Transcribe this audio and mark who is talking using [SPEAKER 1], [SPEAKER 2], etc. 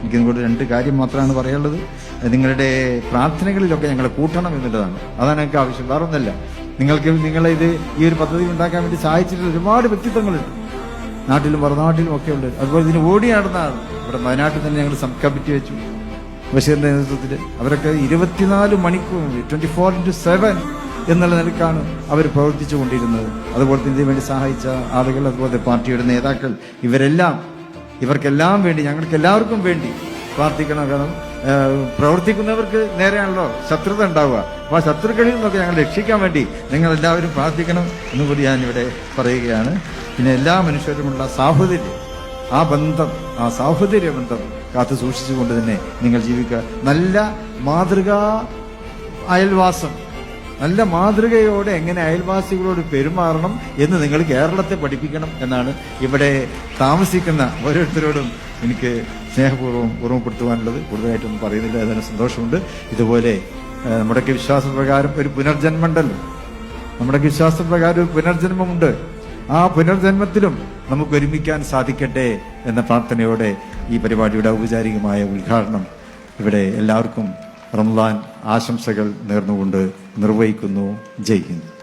[SPEAKER 1] എനിക്ക് നിങ്ങളോട് 2 കാര്യം മാത്രമാണ് പറയാനുള്ളത്. നിങ്ങളുടെ പ്രാർത്ഥനകളിലൊക്കെ ഞങ്ങളെ കൂട്ടണം എന്നുള്ളതാണ്. അതാണ് എനിക്ക് ആവശ്യം, വേറെ ഒന്നല്ല. നിങ്ങളെ ഈ ഒരു പദ്ധതി ഉണ്ടാക്കാൻ വേണ്ടി സഹായിച്ചിട്ടുള്ള ഒരുപാട് വ്യക്തിത്വങ്ങളുണ്ട്, നാട്ടിലും പുറനാട്ടിലും ഒക്കെ ഉണ്ട്. അതുപോലെ ഇതിന് ഓടി നടന്നതാണ്. ഇവിടെ വയനാട്ടിൽ തന്നെ ഞങ്ങൾ സബ് കമ്മിറ്റി വെച്ചു ബഷീറിന്റെ നേതൃത്വത്തിൽ. അവരൊക്കെ 24 മണിക്കൂർ 24/7 എന്നുള്ള നിലക്കാണ് അവർ പ്രവർത്തിച്ചു കൊണ്ടിരുന്നത്. അതുപോലെ തന്നെ ഇതിനു വേണ്ടി സഹായിച്ച ആളുകൾ, അതുപോലെ പാർട്ടിയുടെ നേതാക്കൾ, ഇവർക്കെല്ലാം വേണ്ടി, ഞങ്ങൾക്ക് എല്ലാവർക്കും വേണ്ടി പ്രാർത്ഥിക്കണം. കാരണം പ്രവർത്തിക്കുന്നവർക്ക് നേരെയാണല്ലോ ശത്രുത ഉണ്ടാവുക. അപ്പോൾ ആ ശത്രുക്കളിൽ നിന്നൊക്കെ ഞങ്ങൾ രക്ഷിക്കാൻ വേണ്ടി നിങ്ങൾ എല്ലാവരും പ്രാർത്ഥിക്കണം എന്നുകൂടി ഞാനിവിടെ പറയുകയാണ്. പിന്നെ എല്ലാ മനുഷ്യരുമുള്ള സാഹോദര്യം, ആ ബന്ധം, ആ സാഹോദര്യ ബന്ധം കാത്തു സൂക്ഷിച്ചുകൊണ്ട് തന്നെ നിങ്ങൾ ജീവിക്കുക. നല്ല മാതൃകാ അയൽവാസം, നല്ല മാതൃകയോടെ എങ്ങനെ അയൽവാസികളോട് പെരുമാറണം എന്ന് നിങ്ങൾ കേരളത്തെ പഠിപ്പിക്കണം എന്നാണ് ഇവിടെ താമസിക്കുന്ന ഓരോരുത്തരോടും എനിക്ക് സ്നേഹപൂർവ്വം ഓർമ്മപ്പെടുത്തുവാനുള്ളത്. കൂടുതലായിട്ടൊന്നും പറയുന്നില്ല, അതിന് സന്തോഷമുണ്ട്. ഇതുപോലെ നമ്മുടെയൊക്കെ വിശ്വാസപ്രകാരം ഒരു പുനർജന്മമുണ്ടല്ലോ, നമ്മുടെയൊക്കെ വിശ്വാസപ്രകാരം ഒരു പുനർജന്മമുണ്ട്. ആ പുനർജന്മത്തിലും നമുക്ക് ഒരുമിക്കാൻ സാധിക്കട്ടെ എന്ന പ്രാർത്ഥനയോടെ ഈ പരിപാടിയുടെ ഔപചാരികമായ ഉദ്ഘാടനം ഇവിടെ എല്ലാവർക്കും റമദാൻ ആശംസകൾ നേർന്നുകൊണ്ട് നിർവഹിക്കുന്നു. ജയ് ഹിന്ദ്.